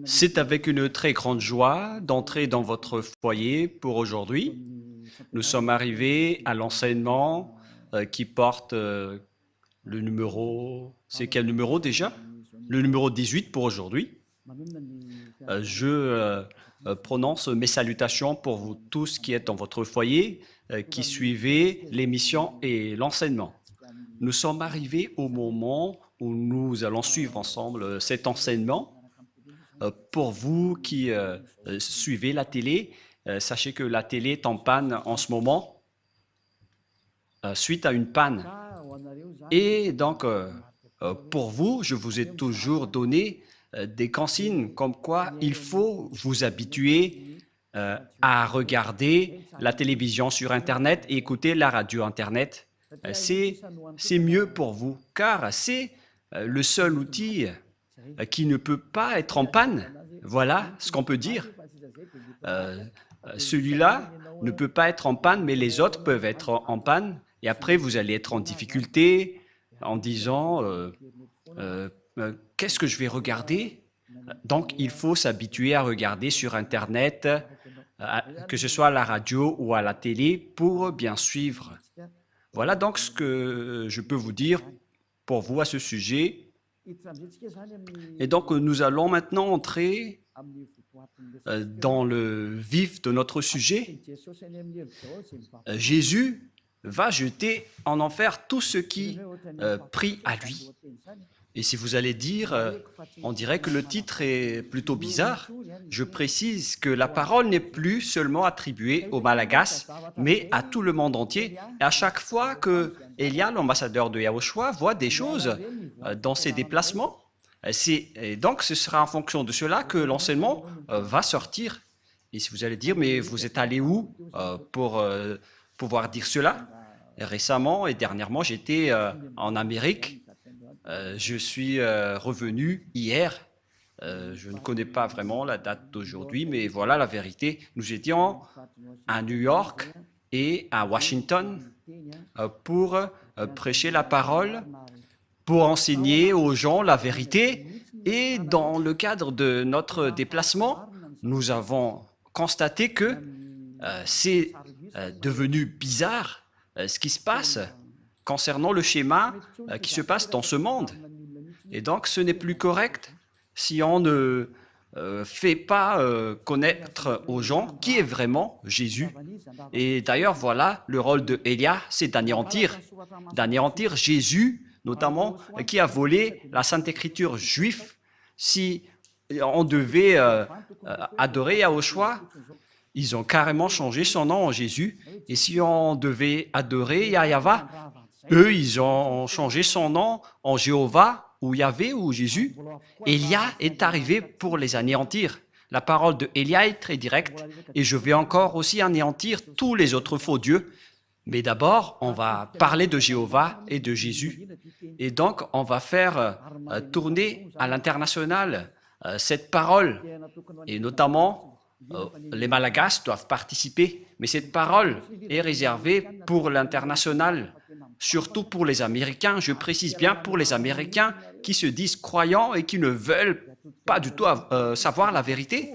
C'est avec une très grande joie d'entrer dans votre foyer pour aujourd'hui. Nous sommes arrivés à l'enseignement qui porte le numéro... C'est quel numéro déjà? Le numéro 18 pour aujourd'hui. Je prononce mes salutations pour vous tous qui êtes dans votre foyer, qui suivez l'émission et l'enseignement. Nous sommes arrivés au moment où nous allons suivre ensemble cet enseignement. Pour vous qui suivez la télé, sachez que la télé est en panne en ce moment, suite à une panne. Et donc, pour vous, je vous ai toujours donné des consignes comme quoi il faut vous habituer à regarder la télévision sur Internet et écouter la radio Internet. C'est mieux pour vous, car c'est le seul outil qui ne peut pas être en panne. Voilà ce qu'on peut dire. Celui-là ne peut pas être en panne, mais les autres peuvent être en panne. Et après, vous allez être en difficulté en disant qu'est-ce que je vais regarder? Donc, il faut s'habituer à regarder sur Internet, que ce soit à la radio ou à la télé, pour bien suivre. Voilà donc ce que je peux vous dire pour vous à ce sujet. Et donc, nous allons maintenant entrer dans le vif de notre sujet. Jésus va jeter en enfer tous ceux qui prient à lui. Et si vous allez dire, on dirait que le titre est plutôt bizarre. Je précise que la parole n'est plus seulement attribuée aux Malagasy, mais à tout le monde entier. Et à chaque fois que Elia, l'ambassadeur de Yahushua, voit des choses dans ses déplacements, et donc ce sera en fonction de cela que l'enseignement va sortir. Et si vous allez dire, mais vous êtes allé où pour pouvoir dire cela? Récemment et dernièrement, j'étais en Amérique. Je suis revenu hier. Je ne connais pas vraiment la date d'aujourd'hui, mais voilà la vérité. Nous étions à New York et à Washington pour prêcher la parole, pour enseigner aux gens la vérité. Et dans le cadre de notre déplacement, nous avons constaté que c'est devenu bizarre ce qui se passe concernant le schéma qui se passe dans ce monde. Et donc, ce n'est plus correct si on ne fait pas connaître aux gens qui est vraiment Jésus. Et d'ailleurs, voilà, le rôle de Élia, c'est d'anéantir Jésus, notamment, qui a volé la Sainte Écriture juive. Si on devait adorer Yahushua, ils ont carrément changé son nom en Jésus. Et si on devait adorer Yahva, eux, ils ont changé son nom en Jéhovah, ou Yahvé, ou Jésus. Élia est arrivé pour les anéantir. La parole de Élia est très directe, et je vais encore aussi anéantir tous les autres faux dieux. Mais d'abord, on va parler de Jéhovah et de Jésus. Et donc, on va faire tourner à l'international cette parole, et notamment les Malagasy doivent participer, mais cette parole est réservée pour l'international, surtout pour les Américains. Je précise bien pour les Américains qui se disent croyants et qui ne veulent pas du tout savoir la vérité.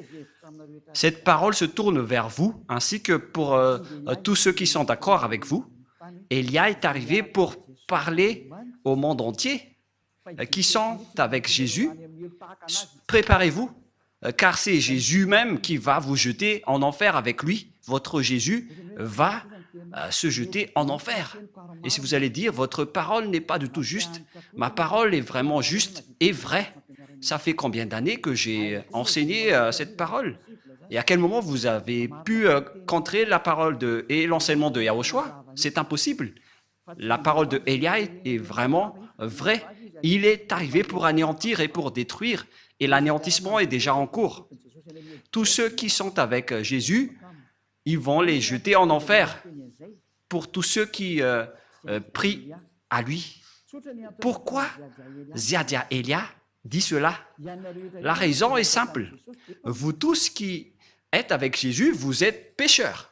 Cette parole se tourne vers vous, ainsi que pour tous ceux qui sont d'accord avec vous. Élia est arrivé pour parler au monde entier, qui sont avec Jésus. Préparez-vous, car c'est Jésus même qui va vous jeter en enfer avec lui. Votre Jésus va se jeter en enfer. Et si vous allez dire, votre parole n'est pas du tout juste, ma parole est vraiment juste et vraie. Ça fait combien d'années que j'ai enseigné cette parole? Et à quel moment vous avez pu contrer la parole et l'enseignement de Yahushua? C'est impossible. La parole de Élia est vraiment vraie. Il est arrivé pour anéantir et pour détruire, et l'anéantissement est déjà en cours. Tous ceux qui sont avec Jésus, ils vont les jeter en enfer. Pour tous ceux qui prient à lui. Pourquoi Ziadia Elia dit cela? La raison est simple. Vous tous qui êtes avec Jésus, vous êtes pécheurs.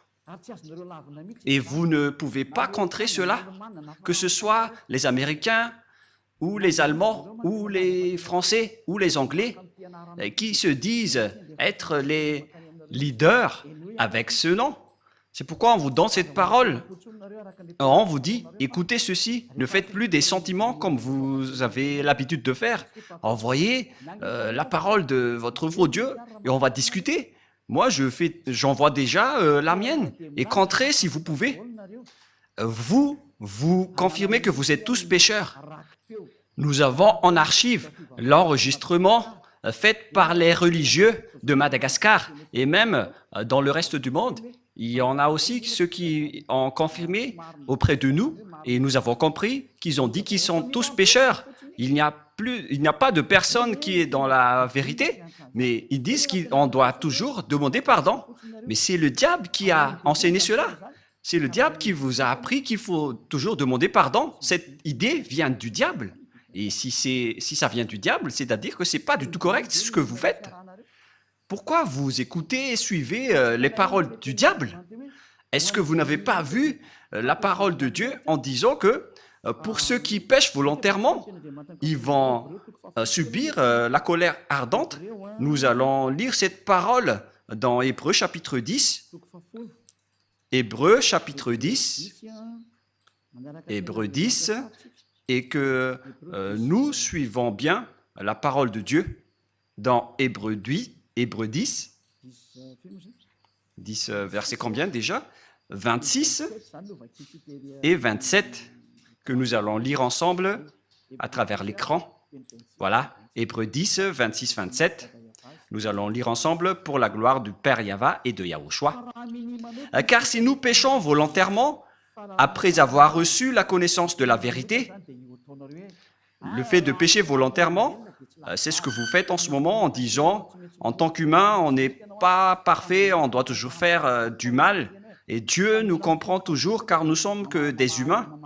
Et vous ne pouvez pas contrer cela, que ce soit les Américains, ou les Allemands, ou les Français, ou les Anglais, qui se disent être les leaders avec ce nom. C'est pourquoi on vous donne cette parole. On vous dit, écoutez ceci, ne faites plus des sentiments comme vous avez l'habitude de faire. Envoyez la parole de votre vrai Dieu et on va discuter. Moi, j'envoie déjà la mienne. Et qu'entrez si vous pouvez. Vous confirmez que vous êtes tous pécheurs. Nous avons en archive l'enregistrement fait par les religieux de Madagascar et même dans le reste du monde. Il y en a aussi ceux qui ont confirmé auprès de nous et nous avons compris qu'ils ont dit qu'ils sont tous pécheurs. Il n'y a pas de personne qui est dans la vérité, mais ils disent qu'on doit toujours demander pardon. Mais c'est le diable qui a enseigné cela. C'est le diable qui vous a appris qu'il faut toujours demander pardon. Cette idée vient du diable. Et si ça vient du diable, c'est-à-dire que ce n'est pas du tout correct ce que vous faites. Pourquoi vous écoutez et suivez les paroles du diable? Est-ce que vous n'avez pas vu la parole de Dieu en disant que pour ceux qui pêchent volontairement, ils vont subir la colère ardente? Nous allons lire cette parole dans Hébreux chapitre 10. Hébreux chapitre 10. Hébreux 10. Et que nous suivons bien la parole de Dieu dans Hébreux 10. Hébreux 10, verset combien déjà? 26 et 27, que nous allons lire ensemble à travers l'écran. Voilà, Hébreux 10, 26, 27. Nous allons lire ensemble pour la gloire du Père Yahva et de Yahushua. Car si nous péchons volontairement, après avoir reçu la connaissance de la vérité, le fait de pécher volontairement, c'est ce que vous faites en ce moment en disant, en tant qu'humain, on n'est pas parfait, on doit toujours faire du mal. Et Dieu nous comprend toujours car nous sommes que des humains.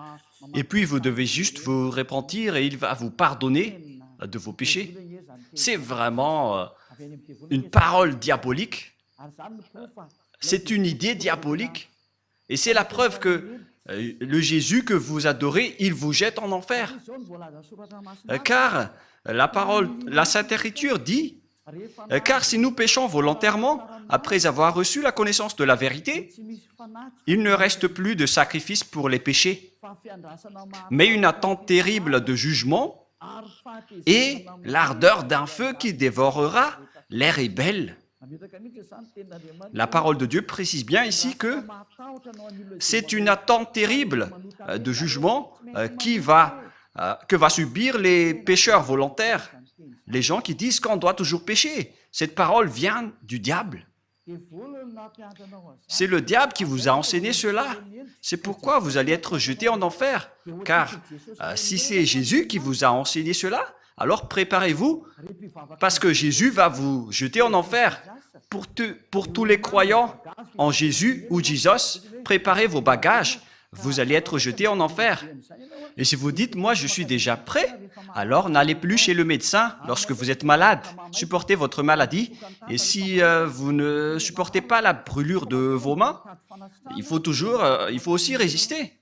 Et puis vous devez juste vous repentir et il va vous pardonner de vos péchés. C'est vraiment une parole diabolique. C'est une idée diabolique. Et c'est la preuve que le Jésus que vous adorez, il vous jette en enfer. Car la parole, la Sainte Écriture dit, car si nous péchons volontairement, après avoir reçu la connaissance de la vérité, il ne reste plus de sacrifice pour les péchés, mais une attente terrible de jugement et l'ardeur d'un feu qui dévorera les rebelles. La parole de Dieu précise bien ici que c'est une attente terrible de jugement que va subir les pécheurs volontaires, les gens qui disent qu'on doit toujours pécher. Cette parole vient du diable. C'est le diable qui vous a enseigné cela. C'est pourquoi vous allez être jetés en enfer. Car si c'est Jésus qui vous a enseigné cela, alors préparez-vous, parce que Jésus va vous jeter en enfer. Pour tous les croyants en Jésus ou Jesus, préparez vos bagages, vous allez être jetés en enfer. Et si vous dites, moi je suis déjà prêt, alors n'allez plus chez le médecin lorsque vous êtes malade. Supportez votre maladie. Et si vous ne supportez pas la brûlure de vos mains, il faut aussi résister.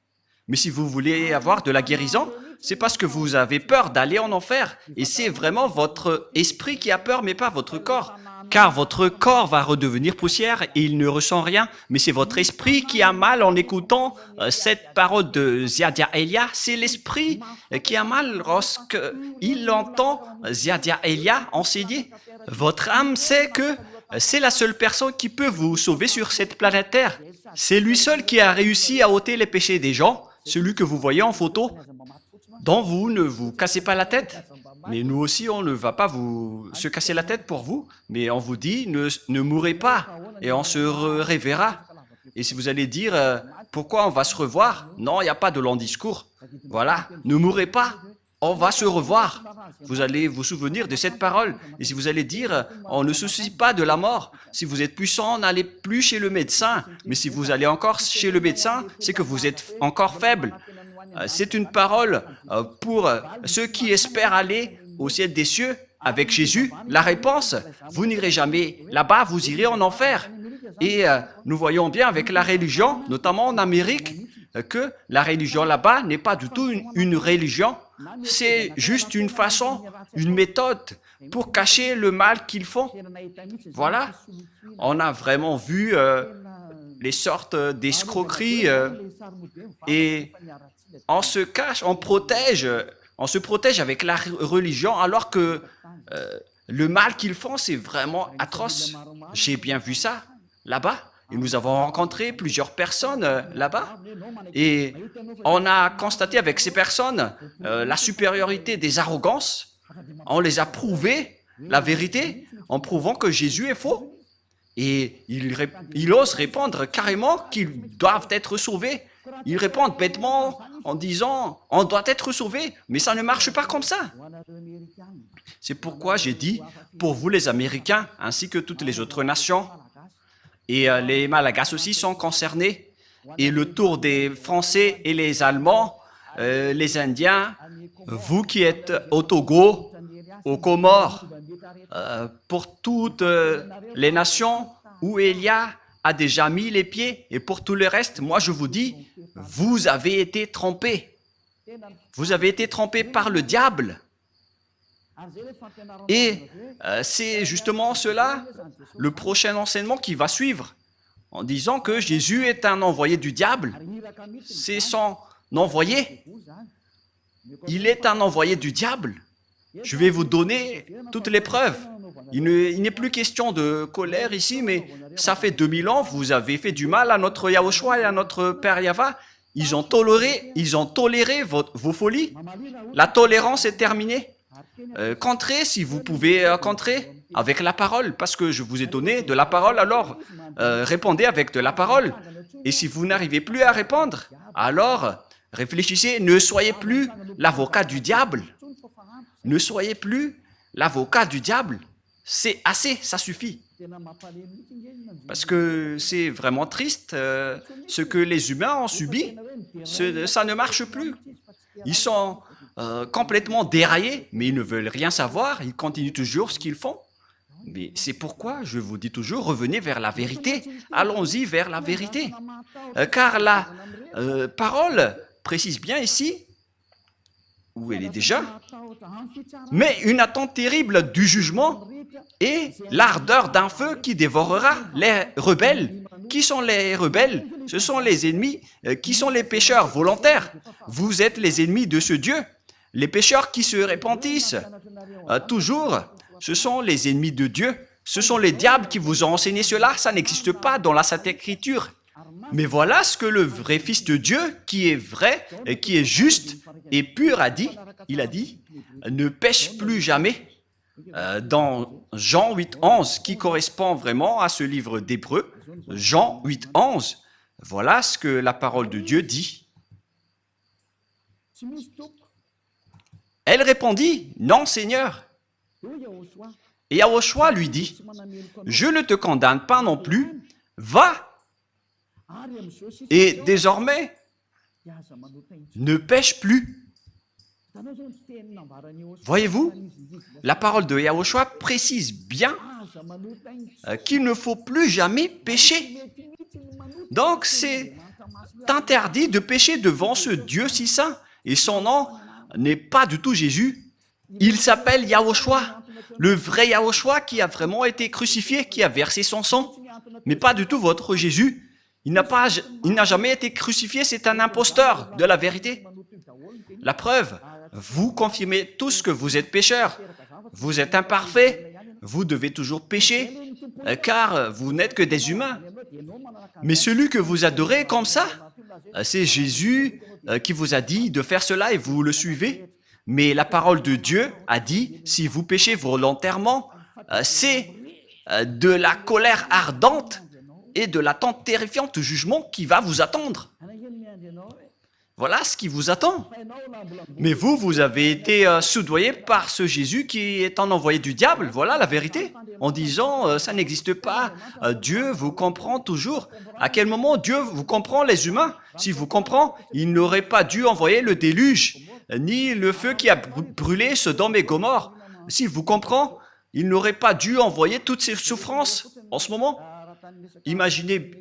Mais si vous voulez avoir de la guérison, c'est parce que vous avez peur d'aller en enfer. Et c'est vraiment votre esprit qui a peur, mais pas votre corps. Car votre corps va redevenir poussière et il ne ressent rien. Mais c'est votre esprit qui a mal en écoutant cette parole de Ziadia Elia. C'est l'esprit qui a mal lorsqu'il entend Ziadia Elia enseigner. Votre âme sait que c'est la seule personne qui peut vous sauver sur cette planète Terre. C'est lui seul qui a réussi à ôter les péchés des gens, celui que vous voyez en photo, dont vous ne vous cassez pas la tête. Mais nous aussi, on ne va pas se casser la tête pour vous, mais on vous dit, ne mourrez pas, et on se reverra. Et si vous allez dire, pourquoi on va se revoir? Non, il n'y a pas de long discours. Voilà, ne mourrez pas, on va se revoir. Vous allez vous souvenir de cette parole. Et si vous allez dire, on ne se soucie pas de la mort. Si vous êtes puissant, n'allez plus chez le médecin. Mais si vous allez encore chez le médecin, c'est que vous êtes encore faible. C'est une parole pour ceux qui espèrent aller au ciel des cieux avec Jésus. La réponse, vous n'irez jamais là-bas, vous irez en enfer. Et nous voyons bien avec la religion, notamment en Amérique, que la religion là-bas n'est pas du tout une religion. c'est juste une façon, une méthode pour cacher le mal qu'ils font. Voilà, on a vraiment vu les sortes d'escroqueries et on se cache, on se protège avec la religion alors que le mal qu'ils font, c'est vraiment atroce. J'ai bien vu ça là-bas. Et nous avons rencontré plusieurs personnes là-bas et on a constaté avec ces personnes la supériorité des arrogances. On les a prouvé la vérité en prouvant que Jésus est faux. Et ils osent répondre carrément qu'ils doivent être sauvés. Ils répondent bêtement en disant « on doit être sauvé », mais ça ne marche pas comme ça. C'est pourquoi j'ai dit, pour vous les Américains, ainsi que toutes les autres nations, et les Malagasy aussi sont concernés, et le tour des Français et les Allemands, les Indiens, vous qui êtes au Togo, aux Comores, pour toutes les nations où Élia a déjà mis les pieds, et pour tout le reste, moi je vous dis, vous avez été trompés. Vous avez été trompés par le diable. Et c'est justement cela, le prochain enseignement qui va suivre, en disant que Jésus est un envoyé du diable. C'est son envoyé. Il est un envoyé du diable. Je vais vous donner toutes les preuves. Il n'est plus question de colère ici, mais ça fait 2000 ans, vous avez fait du mal à notre Yahushua et à notre Père Yahva. Ils ont toléré vos folies. La tolérance est terminée. Contrez si vous pouvez contrer avec la parole, parce que je vous ai donné de la parole, alors répondez avec de la parole. Et si vous n'arrivez plus à répondre, alors réfléchissez, ne soyez plus l'avocat du diable. Ne soyez plus l'avocat du diable. C'est assez, ça suffit. Parce que c'est vraiment triste ce que les humains ont subi. Ça ne marche plus. Ils sont complètement déraillés, mais ils ne veulent rien savoir. Ils continuent toujours ce qu'ils font. Mais c'est pourquoi je vous dis toujours, revenez vers la vérité. Allons-y vers la vérité. Car la parole précise bien ici, où elle est déjà, mais une attente terrible du jugement et l'ardeur d'un feu qui dévorera les rebelles. Qui sont les rebelles? Ce sont les ennemis. Qui sont les pécheurs volontaires? Vous êtes les ennemis de ce Dieu. Les pécheurs qui se repentissent toujours, ce sont les ennemis de Dieu. Ce sont les diables qui vous ont enseigné cela. Ça n'existe pas dans la Sainte Écriture. Mais voilà ce que le vrai Fils de Dieu, qui est vrai, et qui est juste et pur, a dit. Il a dit, ne pêche plus jamais. Dans Jean 8,11, qui correspond vraiment à ce livre d'Hébreux, Jean 8,11, voilà ce que la parole de Dieu dit. Elle répondit, non Seigneur. Et Yahushua lui dit, je ne te condamne pas non plus, va. Et désormais, ne pêche plus. Voyez-vous, la parole de Yahushua précise bien qu'il ne faut plus jamais pécher. Donc, c'est interdit de pécher devant ce Dieu si saint. Et son nom n'est pas du tout Jésus. Il s'appelle Yahushua, le vrai Yahushua qui a vraiment été crucifié, qui a versé son sang. Mais pas du tout votre Jésus. Il n'a jamais été crucifié, c'est un imposteur de la vérité. La preuve, vous confirmez tous que vous êtes pécheurs. Vous êtes imparfaits, vous devez toujours pécher, car vous n'êtes que des humains. Mais celui que vous adorez comme ça, c'est Jésus qui vous a dit de faire cela et vous le suivez. Mais la parole de Dieu a dit, si vous péchez volontairement, c'est de la colère ardente et de l'attente terrifiante du jugement qui va vous attendre. Voilà ce qui vous attend. Mais vous avez été soudoyé par ce Jésus qui est un envoyé du diable. Voilà la vérité. En disant, ça n'existe pas. Dieu vous comprend toujours. À quel moment Dieu vous comprend, les humains? S'il vous comprend, il n'aurait pas dû envoyer le déluge, ni le feu qui a brûlé Sodome et Gomorrhe. S'il vous comprend, il n'aurait pas dû envoyer toutes ces souffrances en ce moment. Imaginez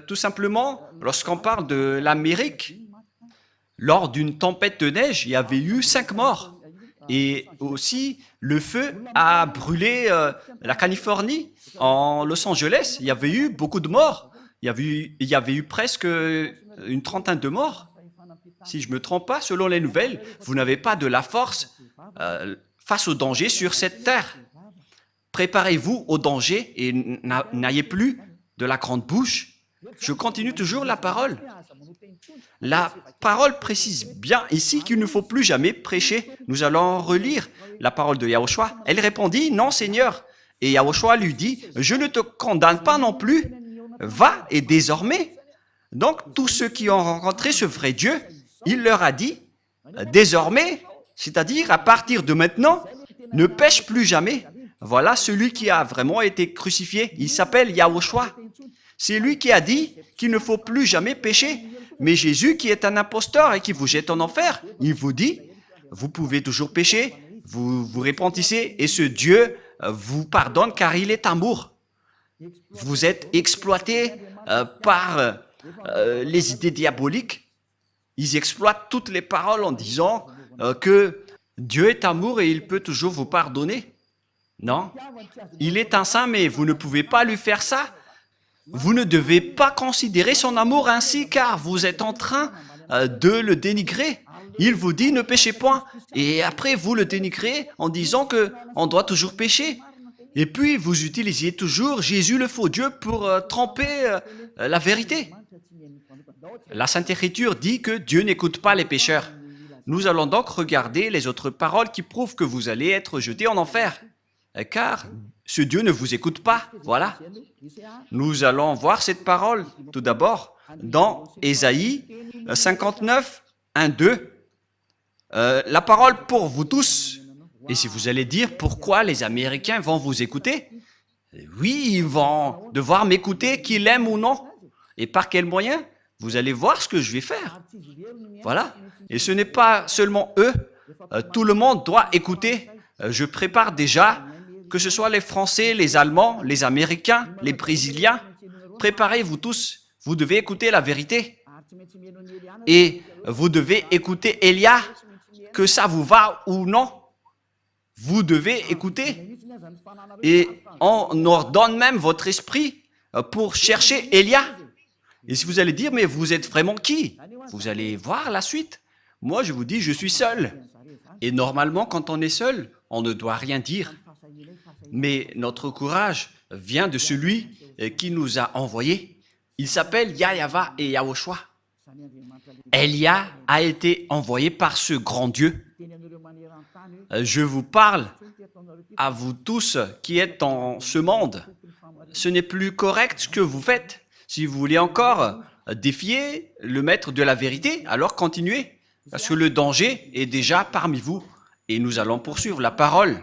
tout simplement, lorsqu'on parle de l'Amérique, lors d'une tempête de neige, il y avait eu 5 morts. Et aussi, le feu a brûlé la Californie. En Los Angeles, il y avait eu beaucoup de morts. Il y avait eu presque une trentaine de morts. Si je ne me trompe pas, selon les nouvelles, vous n'avez pas de la force face au danger sur cette terre. Préparez-vous au danger et n'ayez plus de la grande bouche. Je continue toujours la parole. La parole précise bien ici qu'il ne faut plus jamais prêcher. Nous allons relire la parole de Yahushua. Elle répondit, « Non, Seigneur. » Et Yahushua lui dit, « Je ne te condamne pas non plus. Va et désormais. » Donc, tous ceux qui ont rencontré ce vrai Dieu, il leur a dit, « Désormais, c'est-à-dire à partir de maintenant, ne pêche plus jamais. » Voilà celui qui a vraiment été crucifié. Il s'appelle Yahushua. C'est lui qui a dit qu'il ne faut plus jamais pécher. Mais Jésus, qui est un imposteur et qui vous jette en enfer, il vous dit, vous pouvez toujours pécher, vous vous repentissez et ce Dieu vous pardonne car il est amour. Vous êtes exploité par les idées diaboliques. Ils exploitent toutes les paroles en disant que Dieu est amour et il peut toujours vous pardonner. Non, il est un saint, mais vous ne pouvez pas lui faire ça. Vous ne devez pas considérer son amour ainsi, car vous êtes en train de le dénigrer. Il vous dit, ne péchez point. Et après, vous le dénigrez en disant qu'on doit toujours pécher. Et puis, vous utilisiez toujours Jésus le faux Dieu pour tromper la vérité. La Sainte Écriture dit que Dieu n'écoute pas les pécheurs. Nous allons donc regarder les autres paroles qui prouvent que vous allez être jetés en enfer. Car ce Dieu ne vous écoute pas. Voilà. Nous allons voir cette parole tout d'abord dans Ésaïe 59, 1, 2. La parole pour vous tous. Et si vous allez dire pourquoi les Américains vont vous écouter, oui, ils vont devoir m'écouter, qu'ils l'aiment ou non. Et par quel moyen? Vous allez voir ce que je vais faire. Voilà. Et ce n'est pas seulement eux. Tout le monde doit écouter. Je prépare déjà, que ce soit les Français, les Allemands, les Américains, les Brésiliens. Préparez-vous tous. Vous devez écouter la vérité. Et vous devez écouter Élia, que ça vous va ou non. Vous devez écouter. Et on ordonne même votre esprit pour chercher Élia. Et si vous allez dire, mais vous êtes vraiment qui? Vous allez voir la suite. Moi, je vous dis, je suis seul. Et normalement, quand on est seul, on ne doit rien dire. Mais notre courage vient de celui qui nous a envoyés. Il s'appelle Yahava et Yahushua. Élia a été envoyé par ce grand Dieu. Je vous parle à vous tous qui êtes dans ce monde. Ce n'est plus correct ce que vous faites. Si vous voulez encore défier le maître de la vérité, alors continuez, parce que le danger est déjà parmi vous. Et nous allons poursuivre la parole.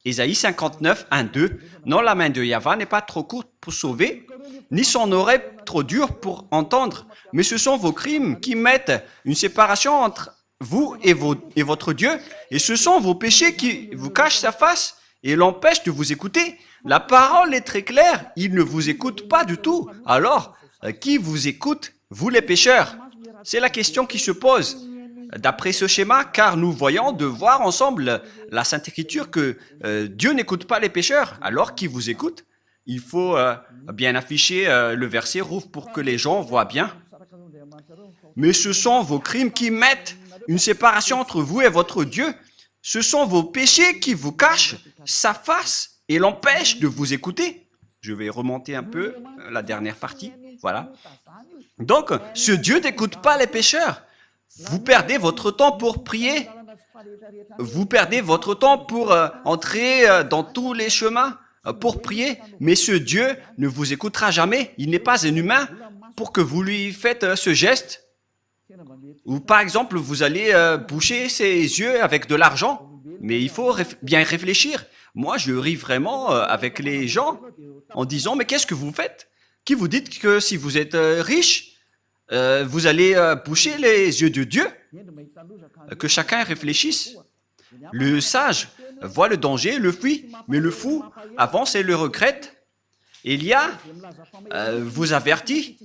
Ésaïe 59, 1, 2. Non, la main de Yahva n'est pas trop courte pour sauver, ni son oreille trop dure pour entendre, mais ce sont vos crimes qui mettent une séparation entre vous et votre Dieu, et ce sont vos péchés qui vous cachent sa face et l'empêchent de vous écouter. La parole est très claire, il ne vous écoute pas du tout. Alors, qui vous écoute, vous les pécheurs? C'est la question qui se pose. D'après ce schéma, car nous voyons de voir ensemble la Sainte Écriture que Dieu n'écoute pas les pécheurs. Alors, qui vous écoute? Il faut bien afficher le verset rouge pour que les gens voient bien. Mais ce sont vos crimes qui mettent une séparation entre vous et votre Dieu. Ce sont vos péchés qui vous cachent sa face et l'empêchent de vous écouter. Je vais remonter un peu la dernière partie. Voilà. Donc, ce Dieu n'écoute pas les pécheurs. Vous perdez votre temps pour prier. Vous perdez votre temps pour entrer dans tous les chemins pour prier. Mais ce Dieu ne vous écoutera jamais. Il n'est pas un humain pour que vous lui faites ce geste. Ou par exemple, vous allez boucher ses yeux avec de l'argent. Mais il faut bien réfléchir. Moi, je ris vraiment avec les gens en disant, mais qu'est-ce que vous faites? Qui vous dites que si vous êtes riche, vous allez boucher les yeux de Dieu? Que chacun réfléchisse. Le sage voit le danger, le fuit, mais le fou avance et le regrette. Élia vous avertit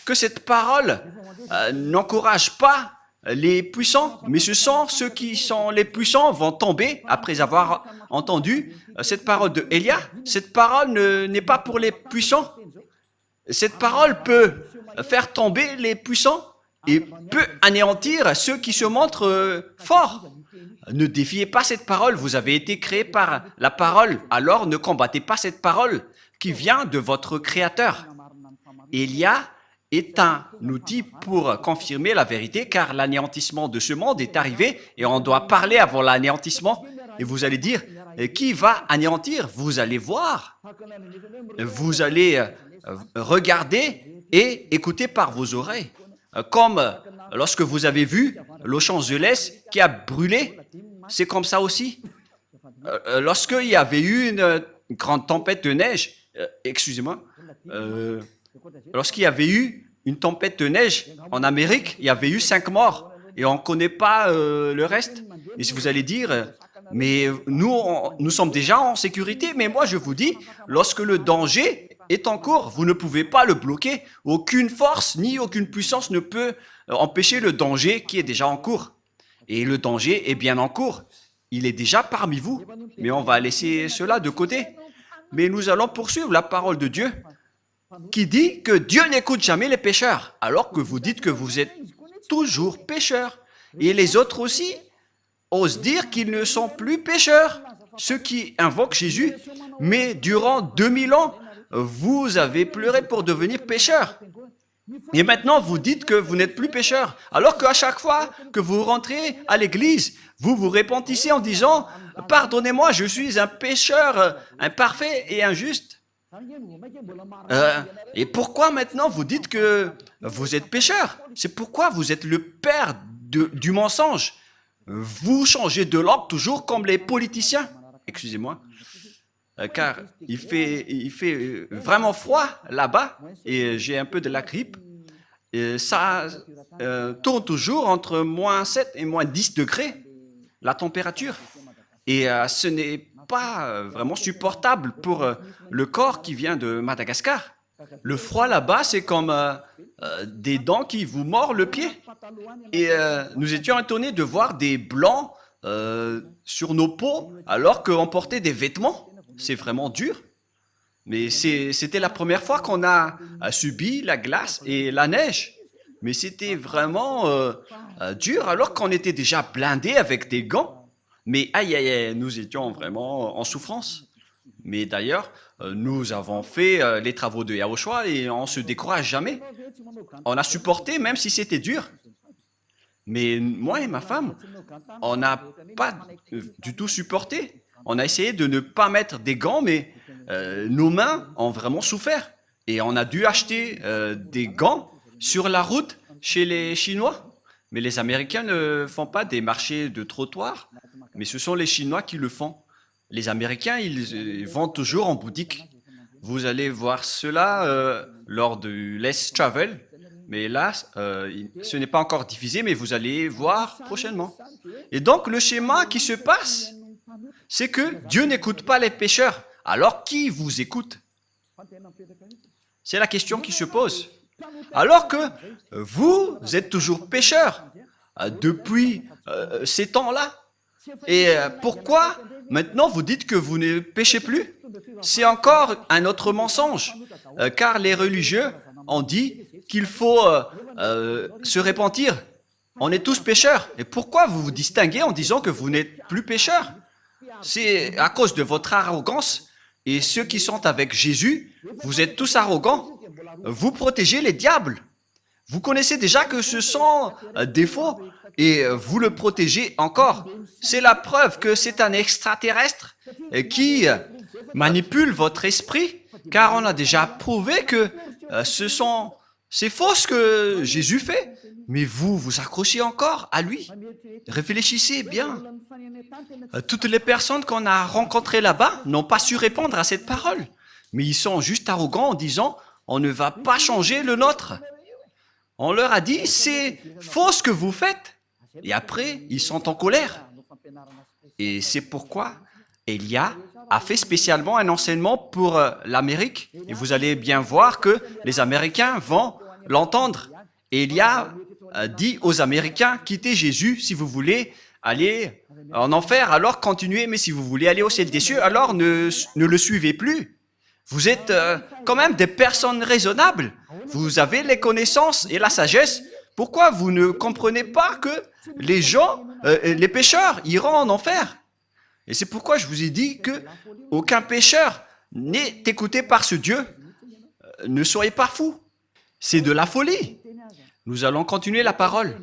que cette parole n'encourage pas les puissants, mais ce sont ceux qui sont les puissants vont tomber après avoir entendu cette parole de Élia. Cette parole n'est pas pour les puissants. Cette parole peut faire tomber les puissants et peut anéantir ceux qui se montrent forts. Ne défiez pas cette parole, vous avez été créé par la parole, alors ne combattez pas cette parole qui vient de votre Créateur. Élia est un outil pour confirmer la vérité, car l'anéantissement de ce monde est arrivé et on doit parler avant l'anéantissement. Et vous allez dire, qui va anéantir? Vous allez voir, vous allez regarder et écouter par vos oreilles. Comme lorsque vous avez vu Los Angeles qui a brûlé, c'est comme ça aussi. Lorsqu'il y avait eu une grande tempête de neige, excusez-moi, lorsqu'il y avait eu une tempête de neige en Amérique, il y avait eu 5 morts et on ne connaît pas le reste. Et si vous allez dire, mais nous sommes déjà en sécurité, mais moi je vous dis, lorsque le danger est en cours, vous ne pouvez pas le bloquer. Aucune force ni aucune puissance ne peut empêcher le danger qui est déjà en cours. Et le danger est bien en cours. Il est déjà parmi vous. Mais on va laisser cela de côté. Mais nous allons poursuivre la parole de Dieu qui dit que Dieu n'écoute jamais les pécheurs, alors que vous dites que vous êtes toujours pécheurs. Et les autres aussi osent dire qu'ils ne sont plus pécheurs, ceux qui invoquent Jésus. Mais durant 2000 ans, vous avez pleuré pour devenir pécheur. Et maintenant, vous dites que vous n'êtes plus pécheur. Alors qu'à chaque fois que vous rentrez à l'église, vous vous repentissez en disant « Pardonnez-moi, je suis un pécheur imparfait et injuste. » Et pourquoi maintenant vous dites que vous êtes pécheur? C'est pourquoi vous êtes le père du mensonge. Vous changez de langue toujours comme les politiciens. Excusez-moi. Car il fait vraiment froid là-bas et j'ai un peu de la grippe. Et ça tourne toujours entre moins 7 et moins 10 degrés, la température. Et ce n'est pas vraiment supportable pour le corps qui vient de Madagascar. Le froid là-bas, c'est comme des dents qui vous mordent le pied. Et nous étions étonnés de voir des blancs sur nos peaux alors qu'on portait des vêtements. C'est vraiment dur, mais c'était la première fois qu'on a subi la glace et la neige. Mais c'était vraiment dur alors qu'on était déjà blindés avec des gants. Mais aïe, aïe, aïe, nous étions vraiment en souffrance. Mais d'ailleurs, nous avons fait les travaux de Yahushua et on ne se décourage jamais. On a supporté même si c'était dur. Mais moi et ma femme, on n'a pas du tout supporté. On a essayé de ne pas mettre des gants, mais nos mains ont vraiment souffert. Et on a dû acheter des gants sur la route chez les Chinois. Mais les Américains ne font pas des marchés de trottoir, mais ce sont les Chinois qui le font. Les Américains, ils vendent toujours en boutique. Vous allez voir cela lors du Let's Travel. Mais là, ce n'est pas encore diffusé, mais vous allez voir prochainement. Et donc, le schéma qui se passe, c'est que Dieu n'écoute pas les pécheurs. Alors, qui vous écoute? C'est la question qui se pose. Alors que vous êtes toujours pécheurs depuis ces temps-là. Et pourquoi maintenant vous dites que vous ne péchez plus? C'est encore un autre mensonge, car les religieux ont dit qu'il faut se repentir. On est tous pécheurs. Et pourquoi vous vous distinguez en disant que vous n'êtes plus pécheurs? C'est à cause de votre arrogance. Et ceux qui sont avec Jésus, vous êtes tous arrogants. Vous protégez les diables. Vous connaissez déjà que ce sont des faux et vous le protégez encore. C'est la preuve que c'est un extraterrestre qui manipule votre esprit, car on a déjà prouvé que c'est faux ce que Jésus fait. Mais vous vous accrochez encore à lui. Réfléchissez bien. Toutes les personnes qu'on a rencontrées là-bas n'ont pas su répondre à cette parole. Mais ils sont juste arrogants en disant « on ne va pas changer le nôtre ». On leur a dit « c'est faux ce que vous faites ». Et après, ils sont en colère. Et c'est pourquoi Élia a fait spécialement un enseignement pour l'Amérique. Et vous allez bien voir que les Américains vont l'entendre. Élia dit aux Américains, quittez Jésus si vous voulez aller en enfer, alors continuez, mais si vous voulez aller au ciel des cieux, alors ne le suivez plus. Vous êtes quand même des personnes raisonnables. Vous avez les connaissances et la sagesse. Pourquoi vous ne comprenez pas que les gens, les pécheurs, iront en enfer? Et c'est pourquoi je vous ai dit que aucun pécheur n'est écouté par ce Dieu. Ne soyez pas fous. C'est de la folie. Nous allons continuer la parole.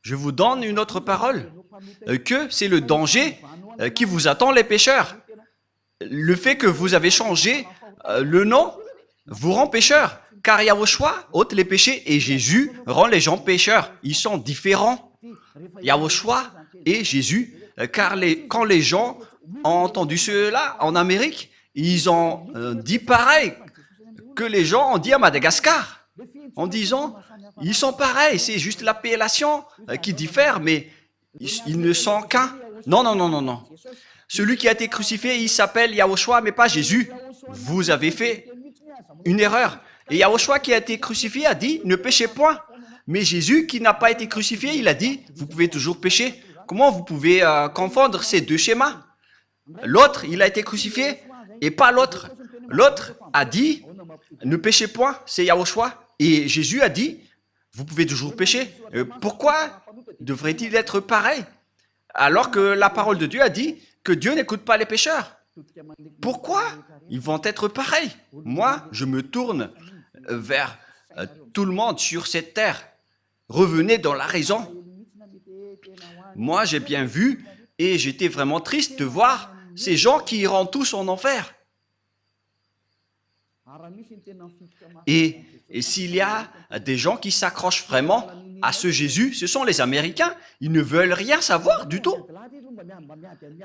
Je vous donne une autre parole, que c'est le danger qui vous attend, les pécheurs. Le fait que vous avez changé le nom vous rend pécheur, car Yahushua ôte les péchés et Jésus rend les gens pécheurs. Ils sont différents, Yahushua et Jésus, car quand les gens ont entendu cela en Amérique, ils ont dit pareil que les gens ont dit à Madagascar, en disant, ils sont pareils, c'est juste l'appellation qui diffère, mais ils ne sont qu'un. Non, non, non, non, non. Celui qui a été crucifié, il s'appelle Yahushua, mais pas Jésus. Vous avez fait une erreur. Et Yahushua qui a été crucifié a dit, ne péchez point. Mais Jésus qui n'a pas été crucifié, il a dit, vous pouvez toujours pécher. Comment vous pouvez confondre ces deux schémas? L'autre, il a été crucifié et pas l'autre. L'autre a dit, ne péchez point, c'est Yahushua. Et Jésus a dit, vous pouvez toujours pécher. Pourquoi devrait-il être pareil? Alors que la parole de Dieu a dit que Dieu n'écoute pas les pécheurs. Pourquoi ils vont être pareils? Moi, je me tourne vers tout le monde sur cette terre. Revenez dans la raison. Moi, j'ai bien vu et j'étais vraiment triste de voir ces gens qui iront tous en enfer. Et s'il y a des gens qui s'accrochent vraiment à ce Jésus, ce sont les Américains. Ils ne veulent rien savoir du tout.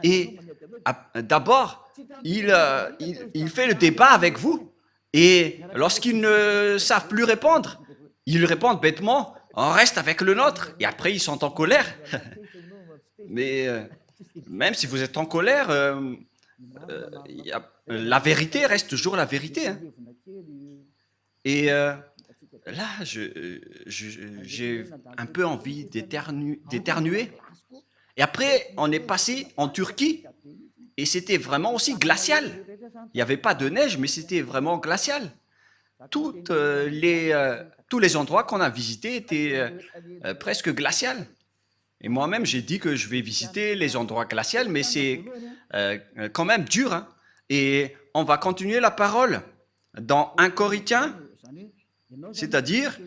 Et d'abord, il fait le débat avec vous. Et lorsqu'ils ne savent plus répondre, ils répondent bêtement, on reste avec le nôtre. Et après, ils sont en colère. Mais même si vous êtes en colère, la vérité reste toujours la vérité. Hein. Et là, j'ai un peu envie d'éternuer. Et après, on est passé en Turquie et c'était vraiment aussi glacial. Il n'y avait pas de neige, mais c'était vraiment glacial. Tous les endroits qu'on a visités étaient presque glaciaux. Et moi-même, j'ai dit que je vais visiter les endroits glaciaux, mais c'est quand même dur. Hein. Et on va continuer la parole dans 1 Corinthiens, c'est-à-dire,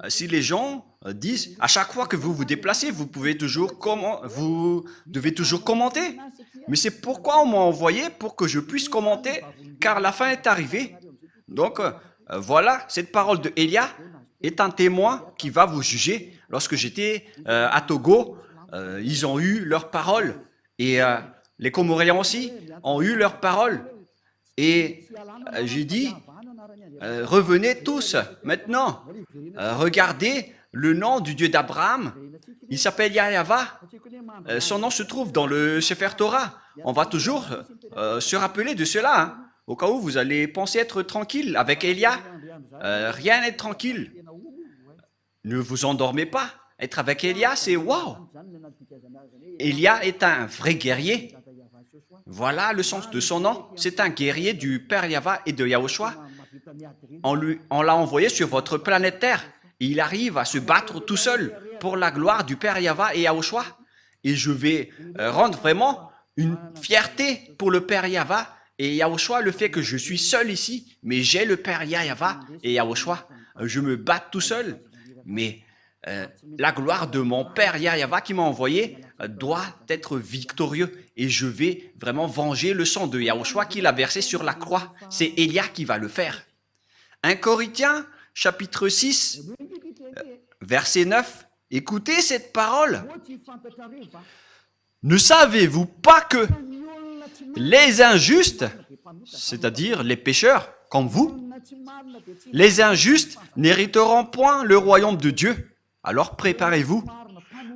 si les gens disent, à chaque fois que vous vous déplacez, vous devez toujours commenter. Mais c'est pourquoi on m'a envoyé pour que je puisse commenter, car la fin est arrivée. Donc, voilà, cette parole de Elia est un témoin qui va vous juger. Lorsque j'étais à Togo, ils ont eu leur parole. Et les Comoriens aussi ont eu leur parole. Et j'ai dit, revenez tous maintenant. Regardez le nom du Dieu d'Abraham. Il s'appelle Yahva. Son nom se trouve dans le Sefer Torah. On va toujours se rappeler de cela. Hein, au cas où vous allez penser être tranquille. Avec Elia, rien n'est tranquille. Ne vous endormez pas. Être avec Elia, c'est waouh. Elia est un vrai guerrier. Voilà le sens de son nom. C'est un guerrier du Père Yahva et de Yahushua. On l'a envoyé sur votre planète Terre. Et il arrive à se battre tout seul pour la gloire du Père Yahva et Yahushua. Et je vais rendre vraiment une fierté pour le Père Yahva et Yahushua, le fait que je suis seul ici, mais j'ai le Père Yahva et Yahushua. Je me bats tout seul, mais la gloire de mon Père Yahva qui m'a envoyé doit être victorieux. Et je vais vraiment venger le sang de Yahushua qu'il a versé sur la croix. C'est Elia qui va le faire. 1 Corinthiens, chapitre 6, verset 9. Écoutez cette parole. Ne savez-vous pas que les injustes, c'est-à-dire les pécheurs comme vous, les injustes n'hériteront point le royaume de Dieu. Alors préparez-vous.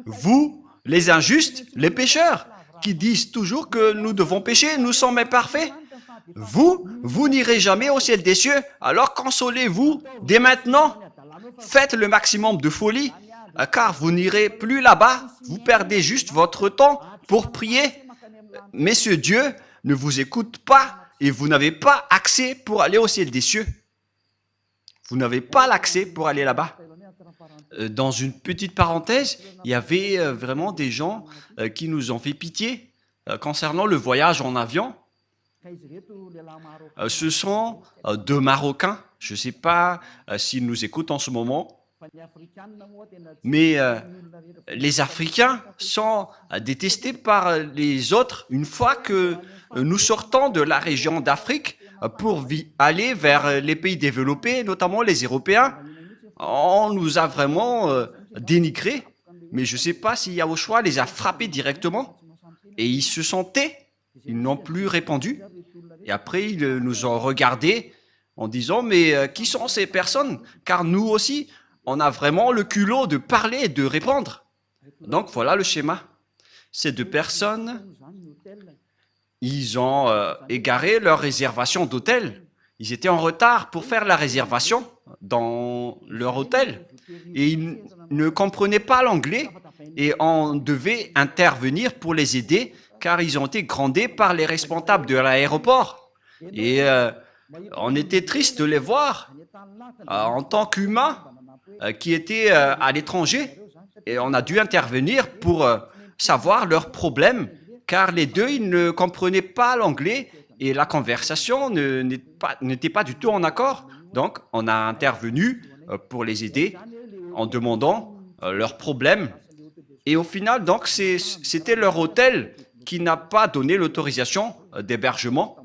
Vous, les injustes, les pécheurs, qui disent toujours que nous devons pécher, nous sommes imparfaits. Vous n'irez jamais au ciel des cieux, alors consolez-vous dès maintenant. faites le maximum de folie, car vous n'irez plus là-bas, vous perdez juste votre temps pour prier. Messieurs, Dieu ne vous écoute pas et vous n'avez pas accès pour aller au ciel des cieux. Vous n'avez pas l'accès pour aller là-bas. Dans une petite parenthèse, il y avait vraiment des gens qui nous ont fait pitié concernant le voyage en avion. Ce sont deux Marocains. Je ne sais pas s'ils nous écoutent en ce moment. Mais les Africains sont détestés par les autres une fois que nous sortons de la région d'Afrique pour aller vers les pays développés, notamment les Européens. On nous a vraiment dénigrés, mais je ne sais pas si Yahushua les a frappés directement et ils se sont tais, ils n'ont plus répondu. Et après, ils nous ont regardés en disant « Mais qui sont ces personnes ?» Car nous aussi, on a vraiment le culot de parler et de répondre. Donc, voilà le schéma. Ces deux personnes, ils ont égaré leur réservation d'hôtel. Ils étaient en retard pour faire la réservation dans leur hôtel. Et ils ne comprenaient pas l'anglais et on devait intervenir pour les aider car ils ont été grondés par les responsables de l'aéroport. Et on était triste de les voir en tant qu'humains qui étaient à l'étranger. Et on a dû intervenir pour savoir leurs problèmes car les deux, ils ne comprenaient pas l'anglais et la conversation n'était pas du tout en accord. Donc, on a intervenu pour les aider en demandant leurs problèmes. Et au final, donc, c'était leur hôtel qui n'a pas donné l'autorisation d'hébergement.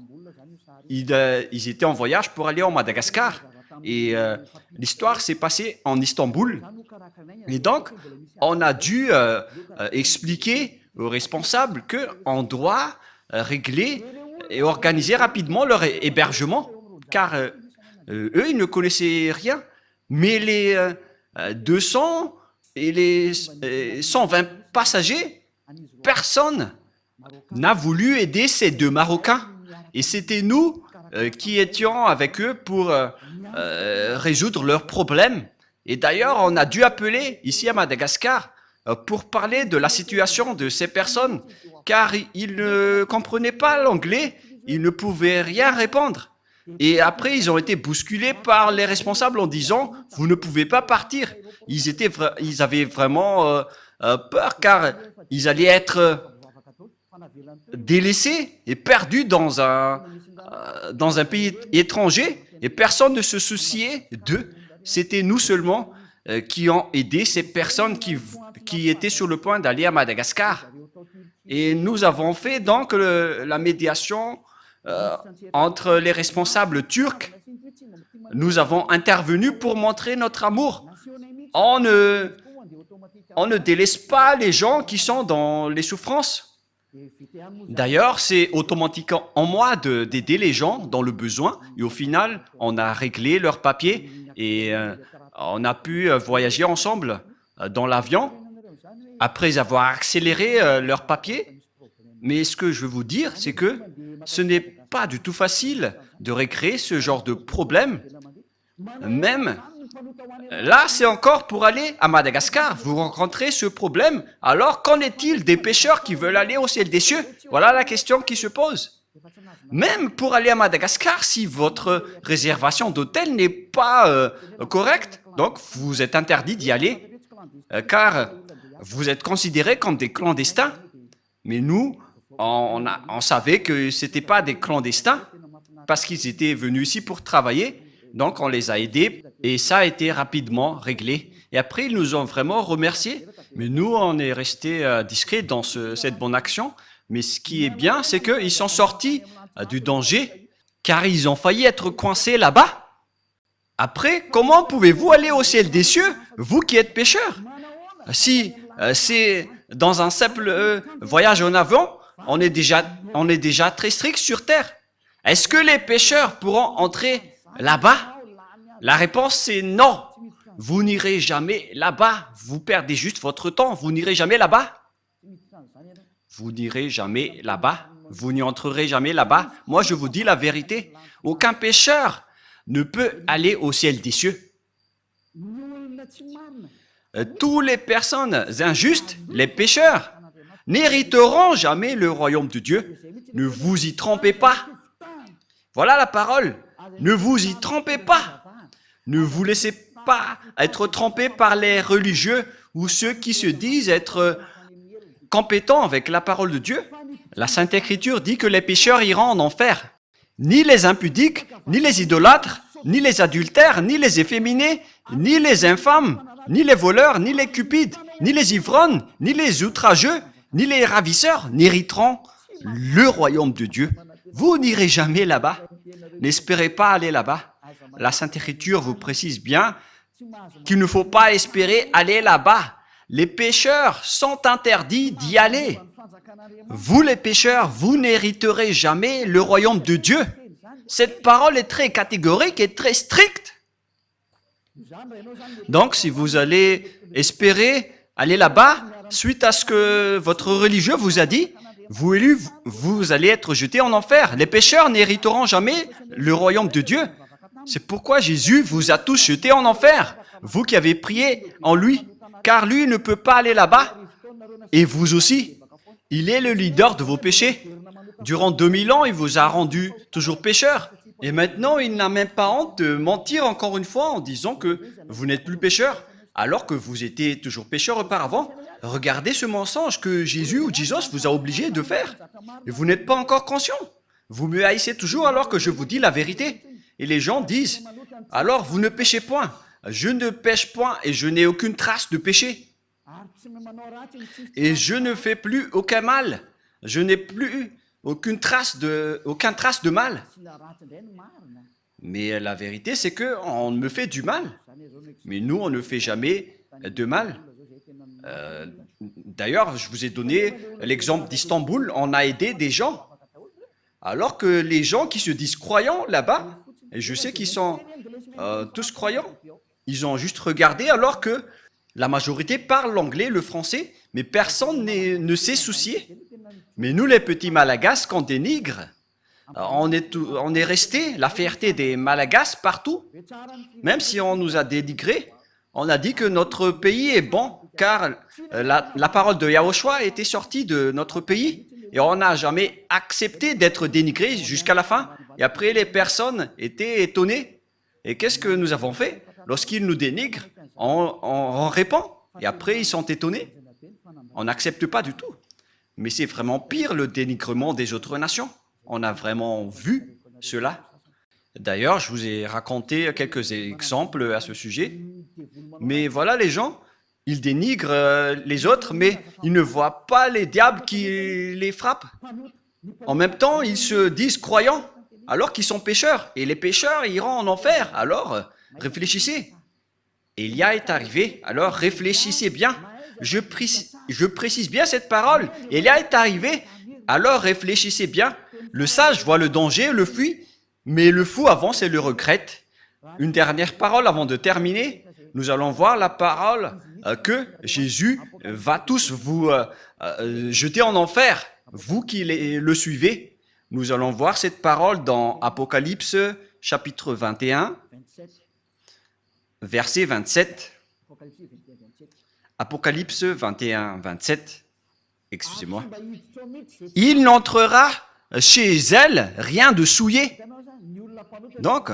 Ils étaient en voyage pour aller en Madagascar. Et l'histoire s'est passée en Istanbul. Et donc, on a dû expliquer aux responsables qu'on doit régler et organiser rapidement leur hébergement, car eux, ils ne connaissaient rien. Mais les 200 et les 120 passagers, personne n'a voulu aider ces deux Marocains. Et c'était nous qui étions avec eux pour résoudre leurs problèmes. Et d'ailleurs, on a dû appeler ici à Madagascar pour parler de la situation de ces personnes, car ils ne comprenaient pas l'anglais, ils ne pouvaient rien répondre. Et après, ils ont été bousculés par les responsables en disant « Vous ne pouvez pas partir ». Ils avaient vraiment peur, car ils allaient être délaissés et perdus dans un pays étranger, et personne ne se souciait d'eux. C'était nous seulement qui ont aidé ces personnes qui étaient sur le point d'aller à Madagascar. Et nous avons fait donc la médiation entre les responsables turcs. Nous avons intervenu pour montrer notre amour. On ne délaisse pas les gens qui sont dans les souffrances. D'ailleurs, c'est automatique en moi d'aider les gens dans le besoin. Et au final, on a réglé leurs papiers et on a pu voyager ensemble dans l'avion après avoir accéléré leurs papiers. Mais ce que je veux vous dire, c'est que ce n'est pas du tout facile de régler ce genre de problème. Même là, c'est encore pour aller à Madagascar. Vous rencontrez ce problème. Alors, qu'en est-il des pêcheurs qui veulent aller au ciel des cieux? Voilà la question qui se pose. Même pour aller à Madagascar, si votre réservation d'hôtel n'est pas correcte, donc vous êtes interdit d'y aller, car vous êtes considérés comme des clandestins. Mais nous, on savait que ce n'étaient pas des clandestins, parce qu'ils étaient venus ici pour travailler. Donc, on les a aidés et ça a été rapidement réglé. Et après, ils nous ont vraiment remerciés. Mais nous, on est restés discrets dans cette bonne action. Mais ce qui est bien, c'est qu'ils sont sortis du danger, car ils ont failli être coincés là-bas. Après, comment pouvez-vous aller au ciel des cieux, vous qui êtes pécheurs? Si c'est dans un simple voyage en avion, on est déjà très strict sur terre. Est-ce que les pécheurs pourront entrer là-bas? La réponse, c'est non. Vous n'irez jamais là-bas. Vous perdez juste votre temps. Vous n'irez jamais là-bas. Vous n'irez jamais là-bas. Vous n'y entrerez jamais là-bas. Moi, je vous dis la vérité. Aucun pécheur ne peut aller au ciel des cieux. Tous les personnes injustes, les pécheurs, n'hériteront jamais le royaume de Dieu. Ne vous y trompez pas. Voilà la parole. Ne vous y trompez pas. Ne vous laissez pas être trompés par les religieux ou ceux qui se disent être compétents avec la parole de Dieu. La Sainte Écriture dit que les pécheurs iront en enfer. Ni les impudiques, ni les idolâtres, ni les adultères, ni les efféminés, ni les infâmes, ni les voleurs, ni les cupides, ni les ivrognes, ni les outrageux, ni les ravisseurs n'hériteront le royaume de Dieu. Vous n'irez jamais là-bas. N'espérez pas aller là-bas. La Sainte Écriture vous précise bien qu'il ne faut pas espérer aller là-bas. Les pécheurs sont interdits d'y aller. Vous les pécheurs, vous n'hériterez jamais le royaume de Dieu. Cette parole est très catégorique et très stricte. Donc, si vous allez espérer aller là-bas, suite à ce que votre religieux vous a dit, vous allez être jeté en enfer. Les pécheurs n'hériteront jamais le royaume de Dieu. C'est pourquoi Jésus vous a tous jetés en enfer, vous qui avez prié en lui, car lui ne peut pas aller là-bas, et vous aussi. Il est le leader de vos péchés. Durant 2000 ans, il vous a rendu toujours pécheur. Et maintenant, il n'a même pas honte de mentir encore une fois en disant que vous n'êtes plus pécheur, alors que vous étiez toujours pécheur auparavant. Regardez ce mensonge que Jésus ou Jesus vous a obligé de faire. Et vous n'êtes pas encore conscient. Vous me haïssez toujours alors que je vous dis la vérité. Et les gens disent, alors vous ne péchez point. Je ne pêche point et je n'ai aucune trace de péché. Et je ne fais plus aucun mal. Je n'ai plus aucune trace de mal. Mais la vérité, c'est qu'on me fait du mal. Mais nous, on ne fait jamais de mal. D'ailleurs, je vous ai donné l'exemple d'Istanbul. On a aidé des gens. Alors que les gens qui se disent croyants là-bas, et je sais qu'ils sont tous croyants, ils ont juste regardé alors que la majorité parle l'anglais, le français, mais personne ne s'est soucié. Mais nous, les petits Malagasy, qu'on dénigre, on est resté la fierté des Malagasy partout. Même si on nous a dénigrés, on a dit que notre pays est bon, car la parole de Yahushua était sortie de notre pays. Et on n'a jamais accepté d'être dénigré jusqu'à la fin. Et après, les personnes étaient étonnées. Et qu'est-ce que nous avons fait? Lorsqu'ils nous dénigrent, on répond. Et après, ils sont étonnés. On n'accepte pas du tout. Mais c'est vraiment pire le dénigrement des autres nations. On a vraiment vu cela. D'ailleurs, je vous ai raconté quelques exemples à ce sujet. Mais voilà, les gens, ils dénigrent les autres, mais ils ne voient pas les diables qui les frappent. En même temps, ils se disent croyants, alors qu'ils sont pécheurs. Et les pécheurs iront en enfer. Alors, réfléchissez. Élia est arrivé, alors réfléchissez bien. Je précise bien cette parole. Élia est arrivé, alors réfléchissez bien. Le sage voit le danger, le fuit, mais le fou avance et le regrette. Une dernière parole avant de terminer. Nous allons voir la parole que Jésus va tous vous jeter en enfer, vous qui le suivez. Nous allons voir cette parole dans Apocalypse chapitre 21, verset 27. Apocalypse 21, 27. Excusez-moi. Il n'entrera chez elle rien de souillé. Donc,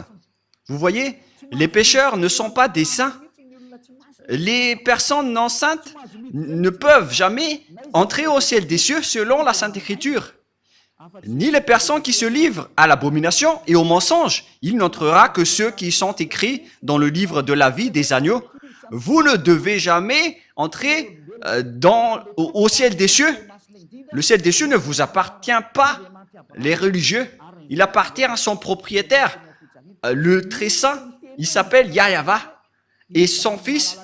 vous voyez, les pécheurs ne sont pas des saints. Les personnes non saintes ne peuvent jamais entrer au ciel des cieux selon la Sainte Écriture. Ni les personnes qui se livrent à l'abomination et au mensonge. Il n'entrera que ceux qui sont écrits dans le livre de la vie des agneaux. Vous ne devez jamais entrer au ciel des cieux. Le ciel des cieux ne vous appartient pas, les religieux. Il appartient à son propriétaire, le très saint. Il s'appelle Yahava. Et son fils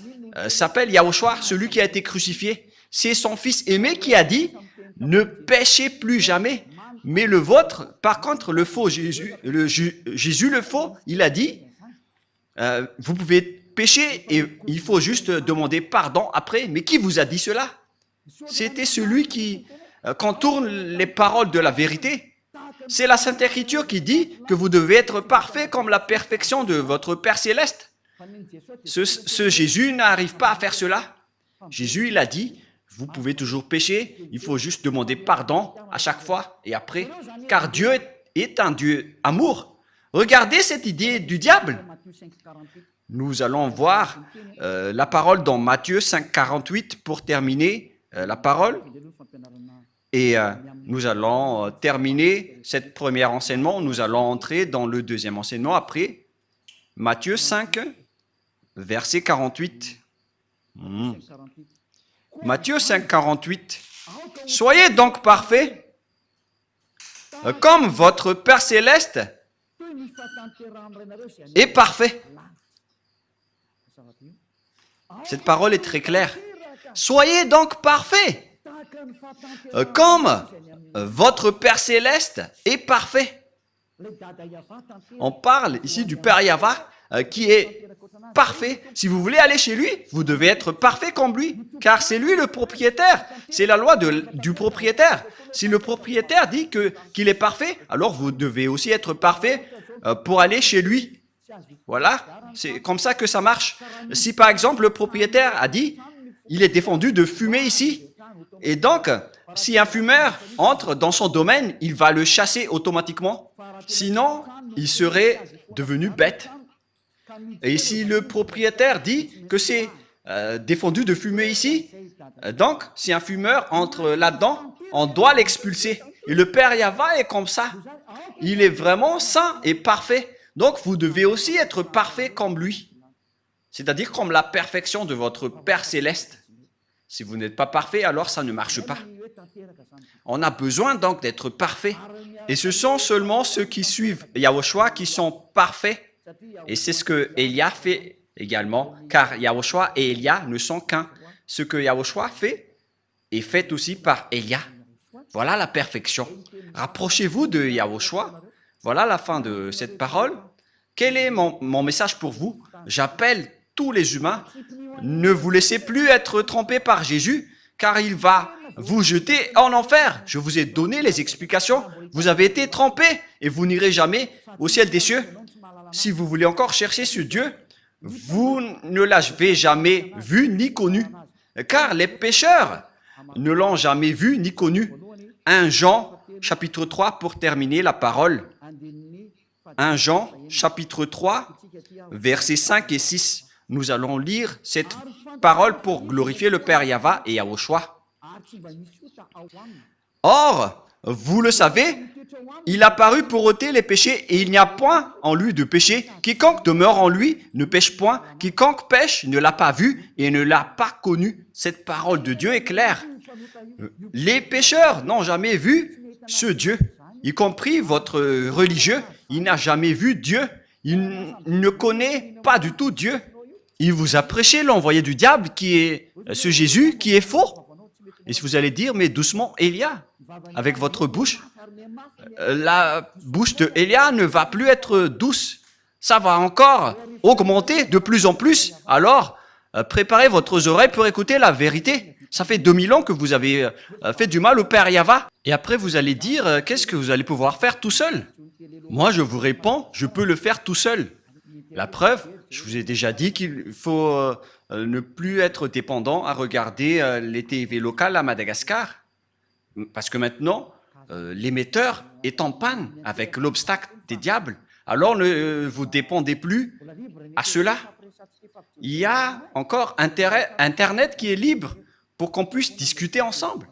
s'appelle Yahushua, celui qui a été crucifié. C'est son fils aimé qui a dit, ne péchez plus jamais. Mais le vôtre, par contre, le faux Jésus, Jésus le faux, il a dit, vous pouvez pécher et il faut juste demander pardon après. Mais qui vous a dit cela? C'était celui qui contourne les paroles de la vérité. C'est la Sainte Écriture qui dit que vous devez être parfait comme la perfection de votre Père Céleste. Ce Jésus n'arrive pas à faire cela. Jésus, il a dit, vous pouvez toujours pécher, il faut juste demander pardon à chaque fois et après, car Dieu est un Dieu amour. Regardez cette idée du diable. Nous allons voir la parole dans Matthieu 5, 48 pour terminer la parole. Et nous allons terminer cette première enseignement. Nous allons entrer dans le deuxième enseignement après. Matthieu 5, verset 48. Matthieu 5, 48. Soyez donc parfaits, comme votre Père céleste est parfait. Cette parole est très claire. Soyez donc parfaits, comme votre Père céleste est parfait. On parle ici du Père Yahva qui est parfait. Si vous voulez aller chez lui, vous devez être parfait comme lui, car c'est lui le propriétaire. C'est la loi du propriétaire. Si le propriétaire dit qu'il est parfait, alors vous devez aussi être parfait pour aller chez lui. Voilà, c'est comme ça que ça marche. Si par exemple le propriétaire a dit, il est défendu de fumer ici, et donc si un fumeur entre dans son domaine, il va le chasser automatiquement. Sinon, il serait devenu bête. Et si le propriétaire dit que c'est défendu de fumer ici, donc si un fumeur entre là-dedans, on doit l'expulser. Et le Père Yahva est comme ça. Il est vraiment saint et parfait. Donc vous devez aussi être parfait comme lui. C'est-à-dire comme la perfection de votre Père céleste. Si vous n'êtes pas parfait, alors ça ne marche pas. On a besoin donc d'être parfait. Et ce sont seulement ceux qui suivent Yahushua qui sont parfaits. Et c'est ce que Élia fait également, car Yahushua et Élia ne sont qu'un. Ce que Yahushua fait est fait aussi par Élia. Voilà la perfection. Rapprochez-vous de Yahushua. Voilà la fin de cette parole. Quel est mon message pour vous? J'appelle tous les humains. Ne vous laissez plus être trompés par Jésus, car il va vous jeter en enfer. Je vous ai donné les explications. Vous avez été trompés et vous n'irez jamais au ciel des cieux. Si vous voulez encore chercher ce Dieu, vous ne l'avez jamais vu ni connu, car les pécheurs ne l'ont jamais vu ni connu. 1 Jean, chapitre 3, pour terminer la parole. 1 Jean, chapitre 3, versets 5 et 6. Nous allons lire cette parole pour glorifier le Père Yahva et Yahushua. Or, vous le savez, il a paru pour ôter les péchés et il n'y a point en lui de péché. Quiconque demeure en lui ne pêche point. Quiconque pêche ne l'a pas vu et ne l'a pas connu. Cette parole de Dieu est claire. Les pécheurs n'ont jamais vu ce Dieu, y compris votre religieux. Il n'a jamais vu Dieu. Il ne connaît pas du tout Dieu. Il vous a prêché l'envoyé du diable qui est ce Jésus qui est faux. Et si vous allez dire, mais doucement, Élia, avec votre bouche, la bouche de Élia ne va plus être douce. Ça va encore augmenter de plus en plus. Alors, préparez votre oreille pour écouter la vérité. Ça fait 2000 ans que vous avez fait du mal au Père Yahva. Et après, vous allez dire, qu'est-ce que vous allez pouvoir faire tout seul? Moi, je vous réponds, je peux le faire tout seul. La preuve, je vous ai déjà dit qu'il faut ne plus être dépendant à regarder les TV locales à Madagascar. Parce que maintenant, l'émetteur est en panne avec l'obstacle des diables. Alors ne vous dépendez plus à cela. Il y a encore Internet qui est libre pour qu'on puisse discuter ensemble.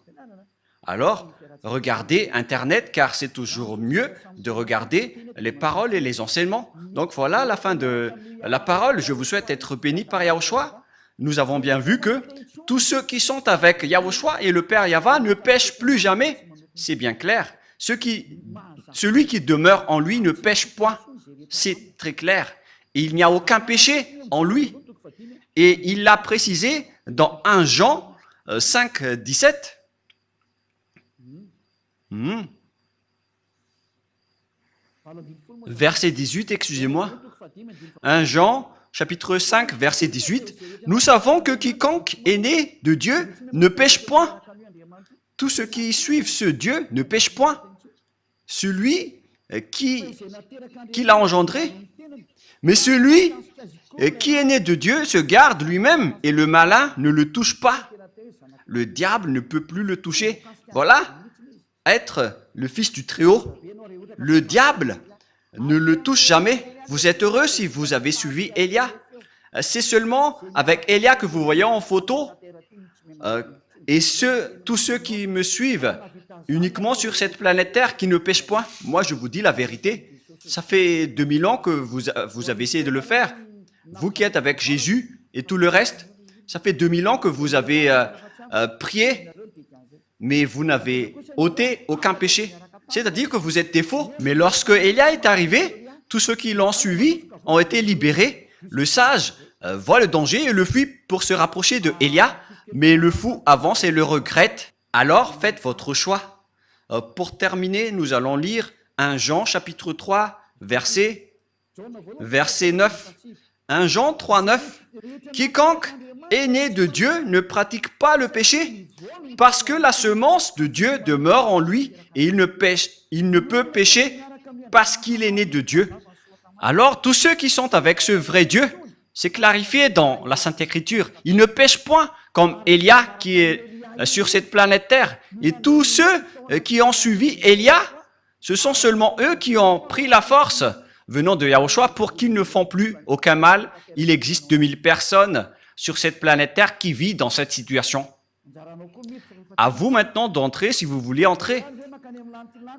Alors, regardez Internet car c'est toujours mieux de regarder les paroles et les enseignements. Donc voilà la fin de la parole. Je vous souhaite être bénis par Yahushua. Nous avons bien vu que tous ceux qui sont avec Yahushua et le Père Yahva ne pêchent plus jamais. C'est bien clair. Celui qui demeure en lui ne pêche point. C'est très clair. Et il n'y a aucun péché en lui. Et il l'a précisé dans 1 Jean 5, 17. Verset 18, excusez-moi. 1 Jean, chapitre 5, verset 18. Nous savons que quiconque est né de Dieu ne pêche point. Tous ceux qui suivent ce Dieu ne pêchent point. Celui qui l'a engendré Mais celui qui est né de Dieu se garde lui-même et le malin ne le touche pas. Le diable ne peut plus le toucher. Voilà, être le fils du Très-Haut. Le diable ne le touche jamais. Vous êtes heureux si vous avez suivi Élia. C'est seulement avec Élia que vous voyez en photo. Et tous ceux qui me suivent uniquement sur cette planète Terre qui ne pêchent point. Moi, je vous dis la vérité. Ça fait 2000 ans que vous avez essayé de le faire. Vous qui êtes avec Jésus et tout le reste, ça fait 2000 ans que vous avez prié, mais vous n'avez ôté aucun péché. C'est-à-dire que vous êtes des faux. Mais lorsque Élia est arrivé, tous ceux qui l'ont suivi ont été libérés. Le sage voit le danger et le fuit pour se rapprocher de Élia, mais le fou avance et le regrette. Alors faites votre choix. Pour terminer, nous allons lire 1 Jean chapitre 3, verset 9. 1 Jean 3, 9. Quiconque est né de Dieu ne pratique pas le péché, parce que la semence de Dieu demeure en lui et il ne peut pécher parce qu'il est né de Dieu. Alors tous ceux qui sont avec ce vrai Dieu, c'est clarifié dans la Sainte Écriture, ils ne pêchent point comme Élia qui est sur cette planète Terre. Et tous ceux qui ont suivi Élia, ce sont seulement eux qui ont pris la force venant de Yahushua pour qu'ils ne font plus aucun mal. Il existe 2000 personnes sur cette planète Terre qui vivent dans cette situation. À vous maintenant d'entrer si vous voulez entrer.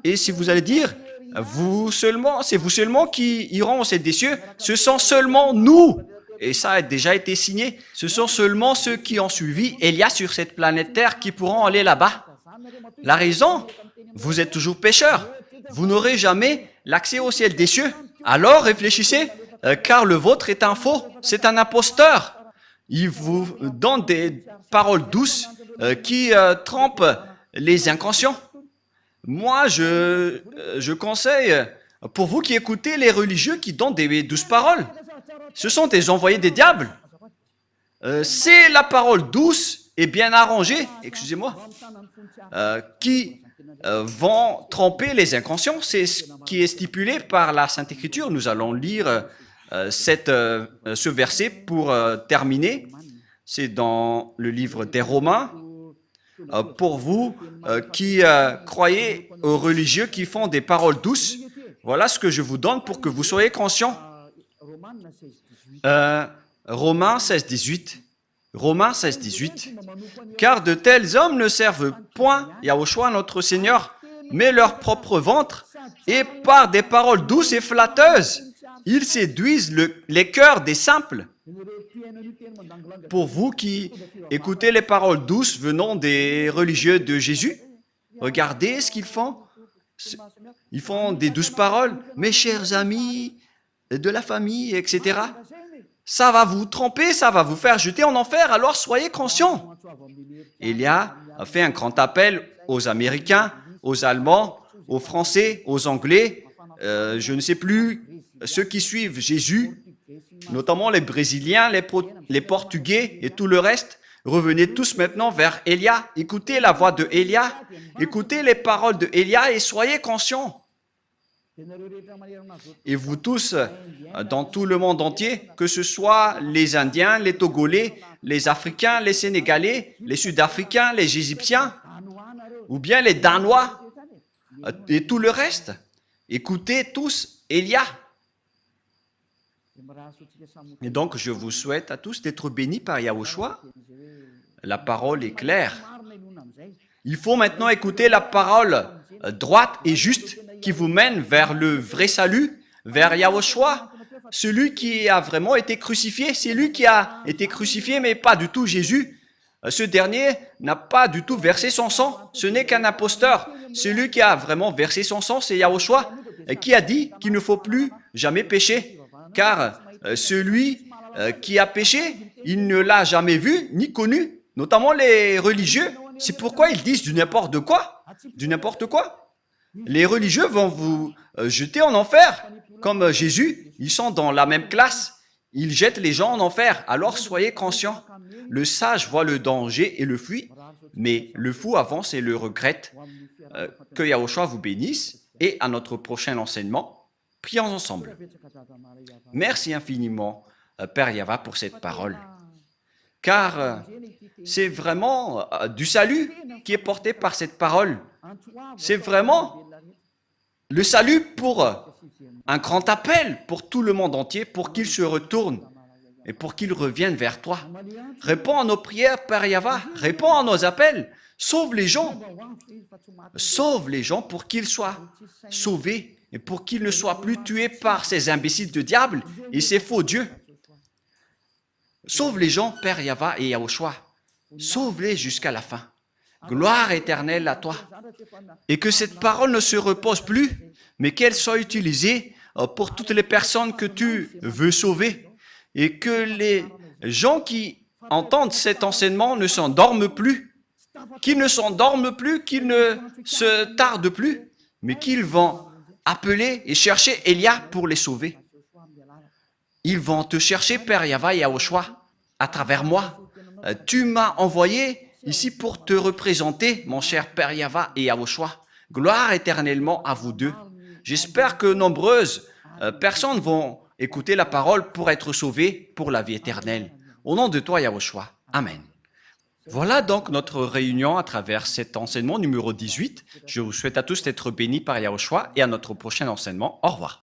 Et si vous allez dire, c'est vous seulement qui iront au ciel des cieux, ce sont seulement nous. Et ça a déjà été signé. Ce sont seulement ceux qui ont suivi Élia sur cette planète Terre qui pourront aller là-bas. La raison, vous êtes toujours pécheurs. Vous n'aurez jamais l'accès au ciel des cieux. Alors réfléchissez, car le vôtre est un faux, c'est un imposteur. Il vous donne des paroles douces qui trompent les inconscients. Moi, je conseille, pour vous qui écoutez les religieux qui donnent des douces paroles, ce sont des envoyés des diables. C'est la parole douce et bien arrangée, excusez-moi, qui vont tromper les inconscients. C'est ce qui est stipulé par la Sainte Écriture. Nous allons lire ce verset pour terminer. C'est dans le livre des Romains. Pour vous qui croyez aux religieux qui font des paroles douces, voilà ce que je vous donne pour que vous soyez conscients. Romains 16, 18. Romains 16, 18. Car de tels hommes ne servent point Yahushua notre Seigneur, mais leur propre ventre, et par des paroles douces et flatteuses, ils séduisent les cœurs des simples. Pour vous qui écoutez les paroles douces venant des religieux de Jésus, regardez ce qu'ils font. Ils font des douces paroles, mes chers amis, de la famille, etc. Ça va vous tromper, ça va vous faire jeter en enfer, alors soyez conscients. Élia a fait un grand appel aux Américains, aux Allemands, aux Français, aux Anglais, je ne sais plus, ceux qui suivent Jésus, notamment les Brésiliens, les Portugais et tout le reste. Revenez tous maintenant vers Élia. Écoutez la voix de Élia, écoutez les paroles de Élia et soyez conscients. Et vous tous, dans tout le monde entier, que ce soit les Indiens, les Togolais, les Africains, les Sénégalais, les Sud-Africains, les Égyptiens, ou bien les Danois, et tout le reste, écoutez tous Élia. Et donc, je vous souhaite à tous d'être bénis par Yahushua. La parole est claire. Il faut maintenant écouter la parole droite et juste qui vous mène vers le vrai salut, vers Yahushua, celui qui a vraiment été crucifié. C'est lui qui a été crucifié, mais pas du tout Jésus. Ce dernier n'a pas du tout versé son sang. Ce n'est qu'un imposteur. Celui qui a vraiment versé son sang, c'est Yahushua, qui a dit qu'il ne faut plus jamais pécher. Car celui qui a péché, il ne l'a jamais vu ni connu, notamment les religieux. C'est pourquoi ils disent du n'importe quoi. Du n'importe quoi. Les religieux vont vous jeter en enfer, comme Jésus. Ils sont dans la même classe. Ils jettent les gens en enfer. Alors soyez conscients. Le sage voit le danger et le fuit, mais le fou avance et le regrette. Que Yahushua vous bénisse et à notre prochain enseignement. Prions ensemble. Merci infiniment, Père Yava, pour cette parole. Car c'est vraiment du salut qui est porté par cette parole. C'est vraiment le salut pour un grand appel pour tout le monde entier, pour qu'il se retourne et pour qu'il revienne vers toi. Réponds à nos prières, Père Yava. Réponds à nos appels. Sauve les gens. Sauve les gens pour qu'ils soient sauvés et pour qu'ils ne soient plus tués par ces imbéciles de diable et ces faux dieux. Sauve les gens, Père Yava et Yahushua. Sauve-les jusqu'à la fin. Gloire éternelle à toi. Et que cette parole ne se repose plus, mais qu'elle soit utilisée pour toutes les personnes que tu veux sauver. Et que les gens qui entendent cet enseignement ne s'endorment plus, qu'ils ne s'endorment plus, qu'ils ne se tardent plus, mais qu'ils vont appeler et chercher Elia pour les sauver. Ils vont te chercher, Père Yava et Yahushua, à travers moi. Tu m'as envoyé ici pour te représenter, mon cher Père Yava et Yahushua. Gloire éternellement à vous deux. J'espère que nombreuses personnes vont écouter la parole pour être sauvées pour la vie éternelle. Au nom de toi, Yahushua. Amen. Voilà donc notre réunion à travers cet enseignement numéro 18. Je vous souhaite à tous d'être bénis par Yahushua et à notre prochain enseignement. Au revoir.